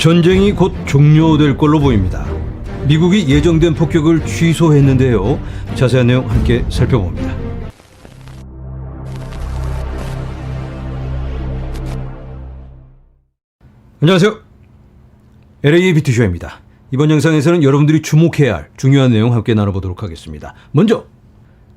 전쟁이 곧 종료될 걸로 보입니다. 미국이 예정된 폭격을 취소했는데요. 자세한 내용 함께 살펴봅니다. 안녕하세요. LA의 비트쇼입니다. 이번 영상에서는 여러분들이 주목해야 할 중요한 내용 함께 나눠보도록 하겠습니다. 먼저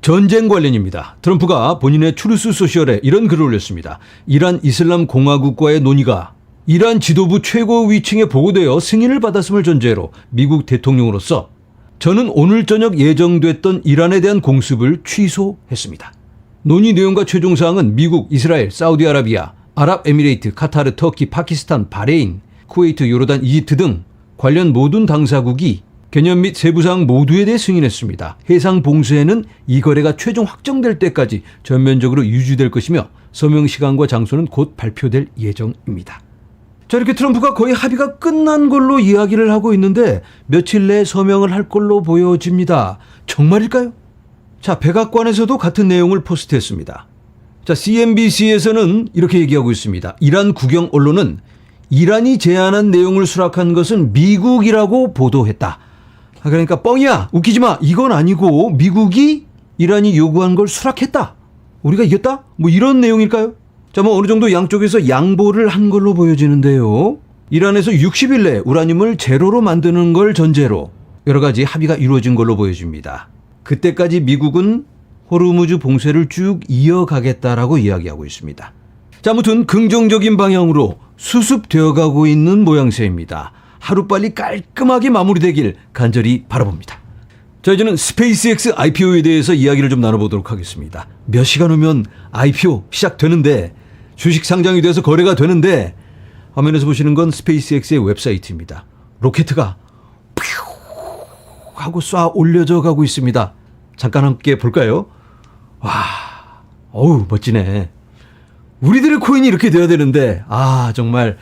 전쟁 관련입니다. 트럼프가 본인의 트루스 소셜에 이런 글을 올렸습니다. 이란 이슬람 공화국과의 논의가 이란 지도부 최고위층에 보고되어 승인을 받았음을 전제로 미국 대통령으로서 저는 오늘 저녁 예정됐던 이란에 대한 공습을 취소했습니다. 논의 내용과 최종 사항은 미국, 이스라엘, 사우디아라비아, 아랍에미레이트, 카타르, 터키, 파키스탄, 바레인, 쿠웨이트, 요르단, 이집트 등 관련 모든 당사국이 개념 및 세부사항 모두에 대해 승인했습니다. 해상 봉쇄는 이 거래가 최종 확정될 때까지 전면적으로 유지될 것이며 서명 시간과 장소는 곧 발표될 예정입니다. 자, 이렇게 트럼프가 거의 합의가 끝난 걸로 이야기를 하고 있는데 며칠 내에 서명을 할 걸로 보여집니다. 정말일까요? 자, 백악관에서도 같은 내용을 포스트했습니다. 자, CNBC에서는 이렇게 얘기하고 있습니다. 이란 국영 언론은 이란이 제안한 내용을 수락한 것은 미국이라고 보도했다. 그러니까 뻥이야, 웃기지 마, 이건 아니고 미국이 이란이 요구한 걸 수락했다, 우리가 이겼다, 뭐 이런 내용일까요? 자, 뭐 어느 정도 양쪽에서 양보를 한 걸로 보여지는데요. 이란에서 60일 내에 우라늄을 제로로 만드는 걸 전제로 여러 가지 합의가 이루어진 걸로 보여집니다. 그때까지 미국은 호르무즈 봉쇄를 쭉 이어가겠다라고 이야기하고 있습니다. 자, 아무튼 긍정적인 방향으로 수습되어 가고 있는 모양새입니다. 하루빨리 깔끔하게 마무리되길 간절히 바라봅니다. 자, 이제는 스페이스X IPO에 대해서 이야기를 좀 나눠보도록 하겠습니다. 몇 시간 후면 IPO 시작되는데, 주식 상장이 돼서 거래가 되는데, 화면에서 보시는 건 스페이스X의 웹사이트입니다. 로켓가 하고 쏴 올려져 가고 있습니다. 잠깐 함께 볼까요? 와, 어우, 멋지네. 우리들의 코인이 이렇게 돼야 되는데, 정말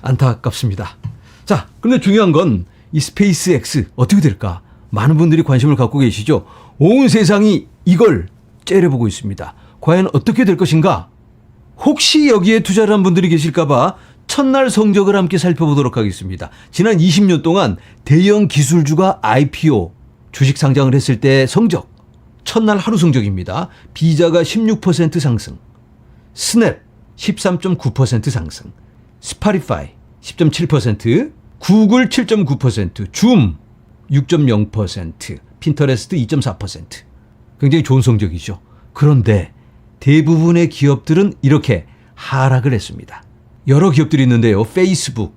안타깝습니다. 자, 근데 중요한 건 이 스페이스X 어떻게 될까? 많은 분들이 관심을 갖고 계시죠? 온 세상이 이걸 째려보고 있습니다. 과연 어떻게 될 것인가? 혹시 여기에 투자를 한 분들이 계실까봐 첫날 성적을 함께 살펴보도록 하겠습니다. 지난 20년 동안 대형 기술주가 IPO 주식 상장을 했을 때 성적, 첫날 하루 성적입니다. 비자가 16% 상승, 스냅 13.9% 상승, 스파티파이 10.7%, 구글 7.9%, 줌 6.0%, 핀터레스트 2.4%. 굉장히 좋은 성적이죠. 그런데 대부분의 기업들은 이렇게 하락을 했습니다. 여러 기업들이 있는데요. 페이스북,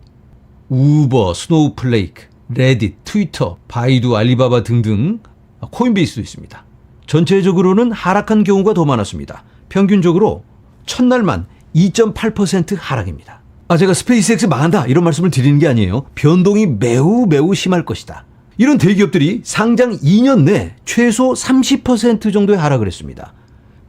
우버, 스노우플레이크, 레딧, 트위터, 바이두, 알리바바 등등, 코인베이스도 있습니다. 전체적으로는 하락한 경우가 더 많았습니다. 평균적으로 첫날만 2.8% 하락입니다. 제가 스페이스X 망한다 이런 말씀을 드리는 게 아니에요. 변동이 매우 심할 것이다. 이런 대기업들이 상장 2년 내 최소 30% 정도의 하락을 했습니다.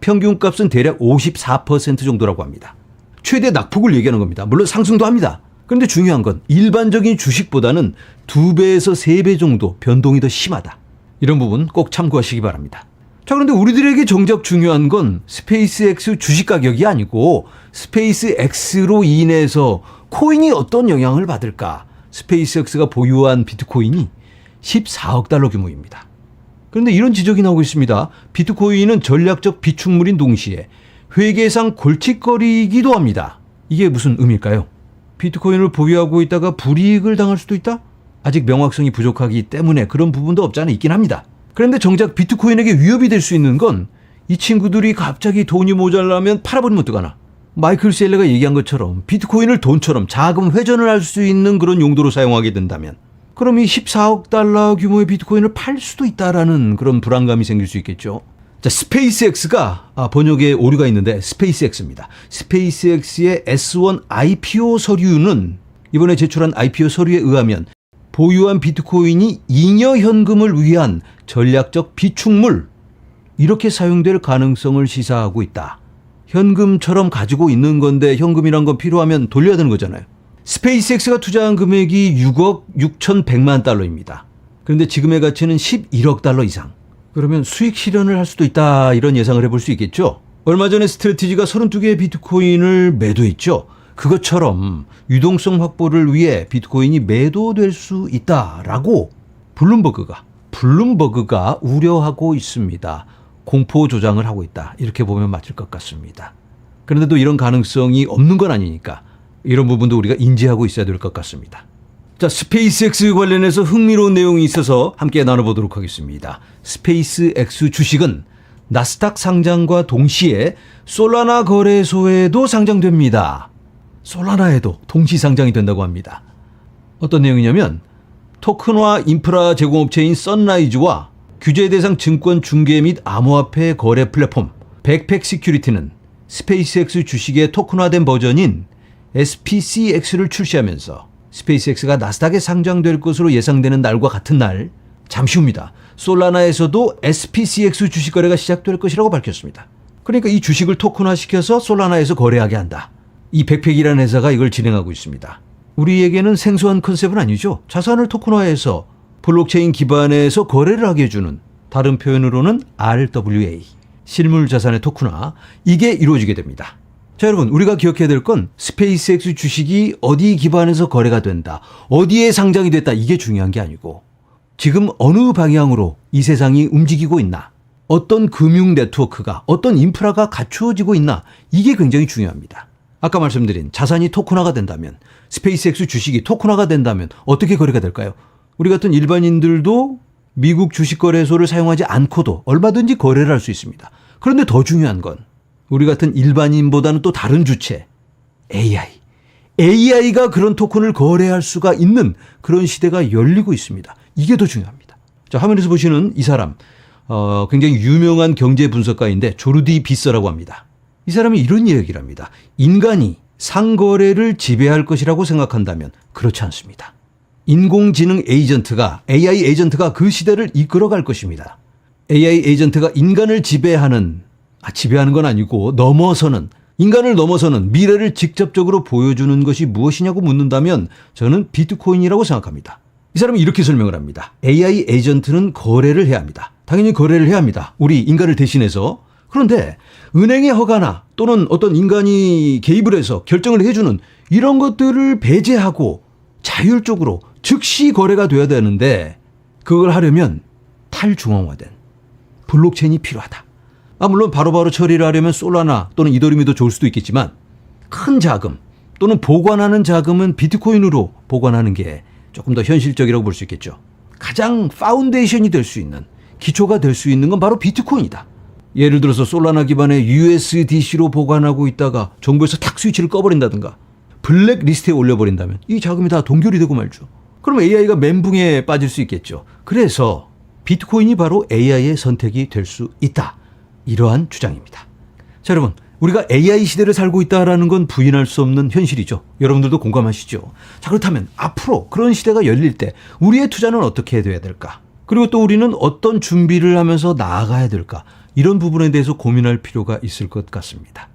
평균값은 대략 54% 정도라고 합니다. 최대 낙폭을 얘기하는 겁니다. 물론 상승도 합니다. 그런데 중요한 건 일반적인 주식보다는 2배에서 3배 정도 변동이 더 심하다. 이런 부분 꼭 참고하시기 바랍니다. 자, 그런데 우리들에게 정작 중요한 건 스페이스X 주식 가격이 아니고 스페이스X로 인해서 코인이 어떤 영향을 받을까? 스페이스X가 보유한 비트코인이 14억 달러 규모입니다. 그런데 이런 지적이 나오고 있습니다. 비트코인은 전략적 비축물인 동시에 회계상 골칫거리이기도 합니다. 이게 무슨 의미일까요? 비트코인을 보유하고 있다가 불이익을 당할 수도 있다? 아직 명확성이 부족하기 때문에 그런 부분도 없지 않아 있긴 합니다. 그런데 정작 비트코인에게 위협이 될 수 있는 건 이 친구들이 갑자기 돈이 모자라면 팔아버리면 어떡하나. 마이클 셀러가 얘기한 것처럼 비트코인을 돈처럼 자금 회전을 할 수 있는 그런 용도로 사용하게 된다면 그럼 이 14억 달러 규모의 비트코인을 팔 수도 있다라는 그런 불안감이 생길 수 있겠죠. 자, 스페이스X가 번역에 오류가 있는데 스페이스X입니다. 스페이스X의 S1 IPO 서류는 이번에 제출한 IPO 서류에 의하면 보유한 비트코인이 잉여 현금을 위한 전략적 비축물, 이렇게 사용될 가능성을 시사하고 있다. 현금처럼 가지고 있는 건데 현금이란 건 필요하면 돌려야 되는 거잖아요. 스페이스X가 투자한 금액이 6억 6,100만 달러입니다. 그런데 지금의 가치는 11억 달러 이상. 그러면 수익 실현을 할 수도 있다, 이런 예상을 해볼 수 있겠죠. 얼마 전에 스트래티지가 32개의 비트코인을 매도했죠. 그것처럼 유동성 확보를 위해 비트코인이 매도될 수 있다라고 블룸버그가 우려하고 있습니다. 공포 조장을 하고 있다. 이렇게 보면 맞을 것 같습니다. 그런데도 이런 가능성이 없는 건 아니니까 이런 부분도 우리가 인지하고 있어야 될 것 같습니다. 자, 스페이스X 관련해서 흥미로운 내용이 있어서 함께 나눠보도록 하겠습니다. 스페이스X 주식은 나스닥 상장과 동시에 솔라나 거래소에도 상장됩니다. 솔라나에도 동시 상장이 된다고 합니다. 어떤 내용이냐면 토큰화 인프라 제공업체인 선라이즈와 규제 대상 증권 중개 및 암호화폐 거래 플랫폼 백팩 시큐리티는 스페이스X 주식의 토큰화된 버전인 SPCX를 출시하면서 스페이스X가 나스닥에 상장될 것으로 예상되는 날과 같은 날, 잠시 후입니다. 솔라나에서도 SPCX 주식 거래가 시작될 것이라고 밝혔습니다. 그러니까 이 주식을 토큰화시켜서 솔라나에서 거래하게 한다. 이 백팩이라는 회사가 이걸 진행하고 있습니다. 우리에게는 생소한 컨셉은 아니죠. 자산을 토큰화해서 블록체인 기반에서 거래를 하게 해주는, 다른 표현으로는 RWA, 실물 자산의 토큰화, 이게 이루어지게 됩니다. 자, 여러분, 우리가 기억해야 될 건 스페이스X 주식이 어디 기반에서 거래가 된다, 어디에 상장이 됐다, 이게 중요한 게 아니고 지금 어느 방향으로 이 세상이 움직이고 있나, 어떤 금융 네트워크가, 어떤 인프라가 갖추어지고 있나, 이게 굉장히 중요합니다. 아까 말씀드린 자산이 토큰화가 된다면, 스페이스X 주식이 토큰화가 된다면 어떻게 거래가 될까요? 우리 같은 일반인들도 미국 주식거래소를 사용하지 않고도 얼마든지 거래를 할 수 있습니다. 그런데 더 중요한 건 우리 같은 일반인보다는 또 다른 주체, AI가 그런 토큰을 거래할 수가 있는 그런 시대가 열리고 있습니다. 이게 더 중요합니다. 자, 화면에서 보시는 이 사람, 굉장히 유명한 경제 분석가인데 조르디 비서라고 합니다. 이 사람이 이런 이야기를 합니다. 인간이 상거래를 지배할 것이라고 생각한다면 그렇지 않습니다. 인공지능 에이전트가, AI 에이전트가 그 시대를 이끌어갈 것입니다. AI 에이전트가 인간을 지배하는 건 아니고 인간을 넘어서는 미래를 직접적으로 보여주는 것이 무엇이냐고 묻는다면 저는 비트코인이라고 생각합니다. 이 사람이 이렇게 설명을 합니다. AI 에이전트는 거래를 해야 합니다. 당연히 거래를 해야 합니다. 우리 인간을 대신해서. 그런데 은행의 허가나 또는 어떤 인간이 개입을 해서 결정을 해주는 이런 것들을 배제하고 자율적으로 즉시 거래가 돼야 되는데, 그걸 하려면 탈중앙화된 블록체인이 필요하다. 물론 바로바로 처리를 하려면 솔라나 또는 이더리움이 더 좋을 수도 있겠지만, 큰 자금 또는 보관하는 자금은 비트코인으로 보관하는 게 조금 더 현실적이라고 볼 수 있겠죠. 가장 파운데이션이 될 수 있는, 기초가 될 수 있는 건 바로 비트코인이다. 예를 들어서 솔라나 기반의 USDC로 보관하고 있다가 정부에서 탁 스위치를 꺼버린다든가 블랙리스트에 올려버린다면 이 자금이 다 동결이 되고 말죠. 그럼 AI가 멘붕에 빠질 수 있겠죠. 그래서 비트코인이 바로 AI의 선택이 될 수 있다. 이러한 주장입니다. 자, 여러분, 우리가 AI 시대를 살고 있다는 건 부인할 수 없는 현실이죠. 여러분들도 공감하시죠? 자, 그렇다면 앞으로 그런 시대가 열릴 때 우리의 투자는 어떻게 돼야 될까? 그리고 또 우리는 어떤 준비를 하면서 나아가야 될까? 이런 부분에 대해서 고민할 필요가 있을 것 같습니다.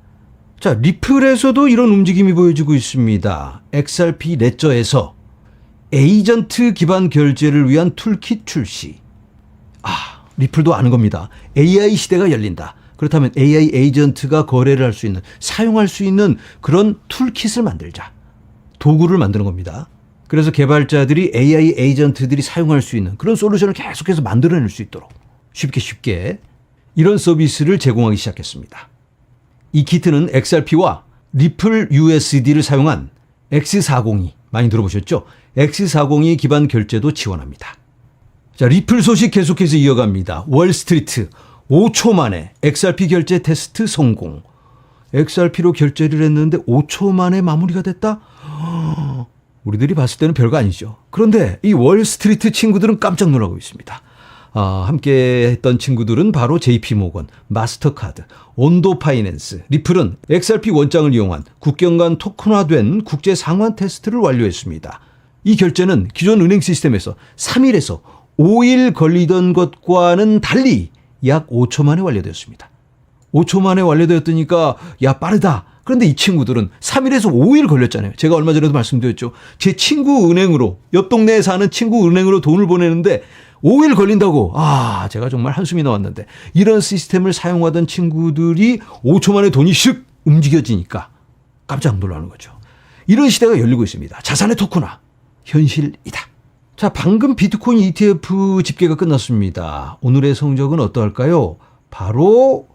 자, 리플에서도 이런 움직임이 보여지고 있습니다. XRP 레저에서 에이전트 기반 결제를 위한 툴킷 출시. 리플도 아는 겁니다. AI 시대가 열린다. 그렇다면 AI 에이전트가 거래를 할 수 있는, 사용할 수 있는 그런 툴킷을 만들자. 도구를 만드는 겁니다. 그래서 개발자들이 AI 에이전트들이 사용할 수 있는 그런 솔루션을 계속해서 만들어낼 수 있도록 쉽게 이런 서비스를 제공하기 시작했습니다. 이 키트는 XRP와 리플 USD를 사용한 X402, 많이 들어보셨죠? X402 기반 결제도 지원합니다. 자, 리플 소식 계속해서 이어갑니다. 월스트리트 5초 만에 XRP 결제 테스트 성공. XRP로 결제를 했는데 5초 만에 마무리가 됐다? 우리들이 봤을 때는 별거 아니죠. 그런데 이 월스트리트 친구들은 깜짝 놀라고 있습니다. 함께 했던 친구들은 바로 JP모건, 마스터카드, 온도파이낸스, 리플은 XRP 원장을 이용한 국경 간 토큰화된 국제 상환 테스트를 완료했습니다. 이 결제는 기존 은행 시스템에서 3일에서 5일 걸리던 것과는 달리 약 5초 만에 완료되었습니다. 5초 만에 완료되었으니까 빠르다. 그런데 이 친구들은 3일에서 5일 걸렸잖아요. 제가 얼마 전에도 말씀드렸죠. 제 친구 은행으로, 옆 동네에 사는 친구 은행으로 돈을 보내는데 5일 걸린다고. 제가 정말 한숨이 나왔는데, 이런 시스템을 사용하던 친구들이 5초 만에 돈이 슉 움직여지니까 깜짝 놀라는 거죠. 이런 시대가 열리고 있습니다. 자산의 토크나 현실이다. 자, 방금 비트코인 ETF 집계가 끝났습니다. 오늘의 성적은 어떠할까요? 바로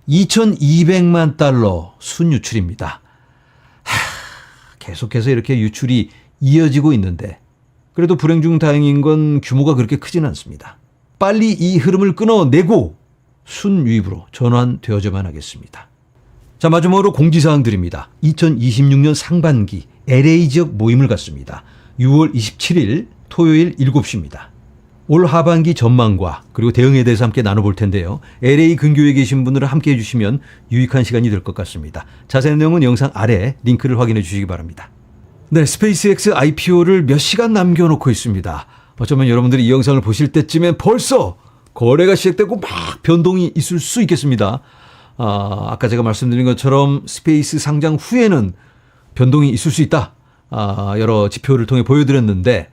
2200만 달러 순유출입니다. 계속해서 이렇게 유출이 이어지고 있는데 그래도 불행 중 다행인 건 규모가 그렇게 크지는 않습니다. 빨리 이 흐름을 끊어내고 순유입으로 전환되어야만 하겠습니다. 자, 마지막으로 공지사항 드립니다. 2026년 상반기 LA 지역 모임을 갖습니다. 6월 27일 토요일 7시입니다. 올 하반기 전망과 그리고 대응에 대해서 함께 나눠볼 텐데요. LA 근교에 계신 분들은 함께 해주시면 유익한 시간이 될 것 같습니다. 자세한 내용은 영상 아래 링크를 확인해 주시기 바랍니다. 네, 스페이스X IPO를 몇 시간 남겨놓고 있습니다. 어쩌면 여러분들이 이 영상을 보실 때쯤엔 벌써 거래가 시작되고 막 변동이 있을 수 있겠습니다. 아까 제가 말씀드린 것처럼 스페이스 상장 후에는 변동이 있을 수 있다. 여러 지표를 통해 보여드렸는데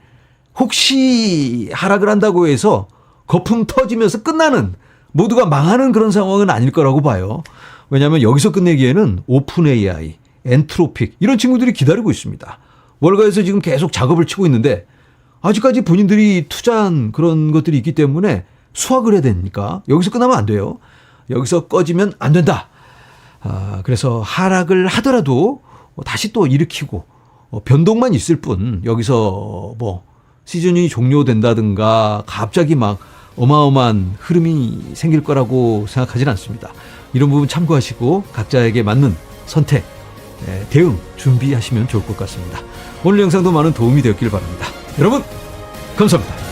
혹시 하락을 한다고 해서 거품 터지면서 끝나는, 모두가 망하는 그런 상황은 아닐 거라고 봐요. 왜냐하면 여기서 끝내기에는 오픈 AI, 엔트로픽 이런 친구들이 기다리고 있습니다. 월가에서 지금 계속 작업을 치고 있는데 아직까지 본인들이 투자한 그런 것들이 있기 때문에 수확을 해야 되니까 여기서 끝나면 안 돼요. 여기서 꺼지면 안 된다. 그래서 하락을 하더라도 다시 또 일으키고 변동만 있을 뿐 여기서 뭐 시즌이 종료된다든가 갑자기 막 어마어마한 흐름이 생길 거라고 생각하지는 않습니다. 이런 부분 참고하시고 각자에게 맞는 선택, 대응 준비하시면 좋을 것 같습니다. 오늘 영상도 많은 도움이 되었길 바랍니다. 여러분 감사합니다.